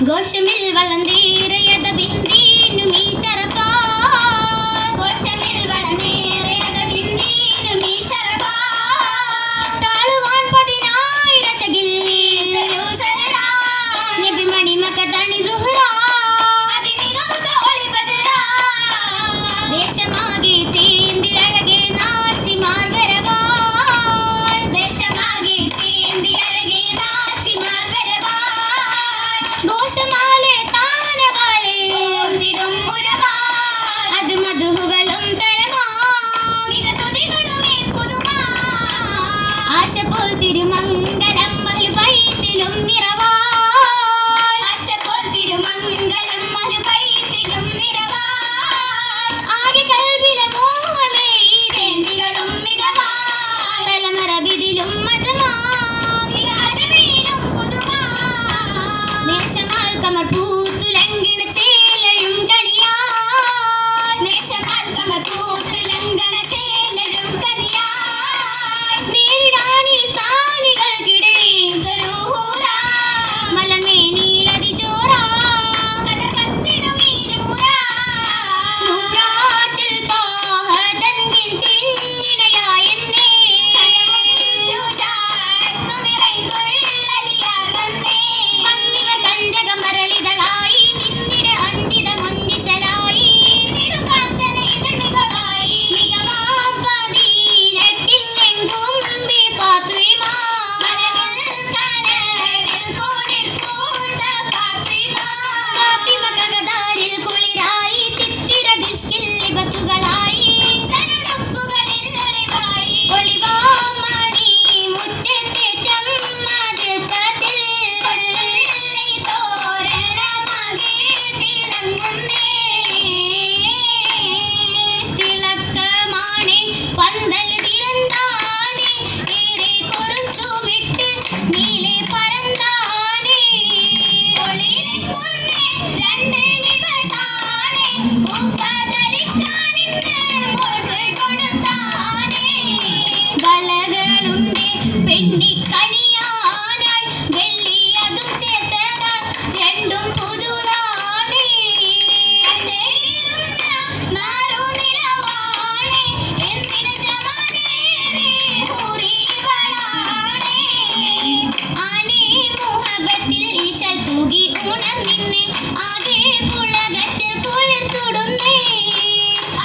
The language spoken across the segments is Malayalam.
ഘോഷമിൽ വളർന്നേറിയത ബിന്ദീനു മീശറപ്പാ ഘോഷമിൽ വളർന്നേറിയത ബിന്ദീനു മീശറപ്പാ താളുവാൻ 10000 ശകിൽ ലുസറാ നബി മണി മക്കദാനി സുഹറാ അതിമികമുത ഒളി ബദറാ ദേശമാകെ ചേന്തിലഴകെ നാച്ചി മാർഗരവാ ദേശമാകെ ചേന്തിലഴകെ നാച്ചി മാർഗരവാ ഘോഷമാലെ താനവാലെ ഓർത്തിടും മുരവാ അത് മധുഹുകളും തരമാ മികതുതികളുമേ പുതുമാ ആശ പോൽ തിരുമംഗലം മഹ്ലുബൈത്തിലും നിറവാ ആശ പോൽ തിരുമംഗലം മഹ്ലുബൈത്തിലും നിറവാ ആകെ കൽബിലെ മോഹമേ ചേന്തികളും മികവാ തലമറബിതിലും മജമാ മിക അജമീലും പുതുമാ നേശമാൽ കമർ പൂത്തുലംഘന ചേലഴും കനിയാ നേശമാൽ കമർ പൂത്തുലംഘന ചേലഴും കനിയാ നേരിടാനീ സാനികൾക്കിടയിൽ ദുരൂഹൂറാ മലമേനീലതി ചോറാ കഥ കത്തിടുമീ നൂറാ നൂറാത്തിൽ താഹതൻകിൻ തിന്നിണയായെന്നേ ശുചാത്തു നിറൈകൊള്ളലിയാർ വന്നേ വന്നിവർ കഞ്ചകം മരളിതളായി നിന്നിട അഞ്ചിത മുഞ്ചിശലായി നിടുകാഞ്ചന ഇതൾ മികവായി മികവാം പതിനെട്ടിൽ എങ്കും ബി ഫാത്തിമാ മലവിൽ കനവിൽ കുളിർ പൂത്ത ഫാത്തിമാ ഫാത്തിമ കകതാരിൽ കുളിരായി ചിത്തിര ദിഷ്കിൽ ലിബസുകളായി തനുടുപ്പുകളിൽ ഒളിവായി ഒളിവാം മണി മുറ്റത്തെ ചമ്മതിർപ്പത്തിൽ കൊള്ളി തോരണമാകെ തിളങ്ങുന്നേ തിളക്കമാണേ പന്തൽ തിരന്താനേ ഏറെ കുറുസുമിട്ട് നീലെ പറന്താനേ ഒളിയിലെങ്ങുന്നേ 2 ലിബസാണേ ഉപ്പധരിക്കാനിന്ന് മോൾക്ക് കൊടുത്താനേ വളകളുണ്ടേ പെണ്ണിക്കനിയാനായി വെള്ളി അതും ചേർത്തതാ രണ്ടും പുതുതാണേ അശരീരുന്ന നാറുനിലവാണേ എന്തിന് ജമാനേറെ ഹൂറിവളാണേ ആനേ മുഹബത്തിൽ ഈശൽ തൂകി ഉണർന്നിന്നെ ആകെ പുളകത്തിൽ കുളിർ ചുടുന്നേ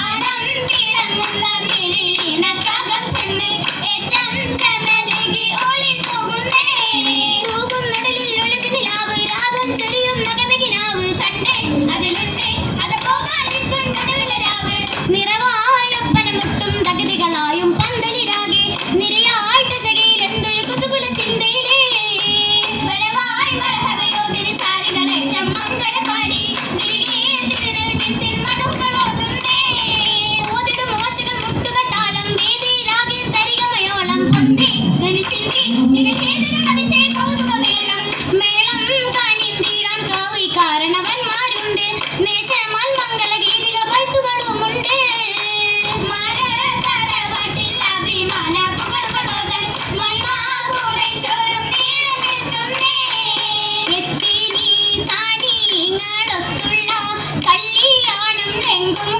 ആരം തിളങ്ങുന്ന മിഴിയിണക്കകം ചെന്ന് ഏറ്റം ചമലകി ഒളി തൂകുന്നേ തൂകുന്നടലിൽ ഒഴുകി നിലാവ് രാഗം ചെറിയും നഗമകിനാവ് കണ്ടേ അതിലുണ്ടേ അത് പോകാൻ ഇഷ്ടുണ്ടടുവിലെ രാവ് നിറവായൊപ്പന മുട്ടും തകതികളായും പന്തലിരാകെ നിരയായി ദശകയിൽ എന്തൊരു കുതുകുല ചിന്തയിലേ വരവായി മർഹബയോഗ്യന് സാരികളെ ചമ്മങ്കല പാടി വിരികെ തിരുനൽ മിത്തിൽ മധുക്കളോതുന്നേ ഓതിടും മോശകൾ മുട്ടുക താളം വേദിയിലാകെ സരിഗമയോളം പൊന്തി ധനിച്ചിന്തി മികച്ചേതിലും അതിശയ കൗതുകമേളം മേളം കാനിന്തിടാൻ കാവി കാരണവന്മാരുണ്ട് നേശമാൽ മംഗളഗീതികൾ വൈത്തുകളുമുണ്ട് മരതറവാട്ടിൽ അഭിമാന പുകഴുകളോതൻ മൈമാ കുറേശോരും നേരമെത്തുന്നേ എത്തി നീ സാനിങ്ങളൊത്തുള്ള കല്യാണം എങ്കും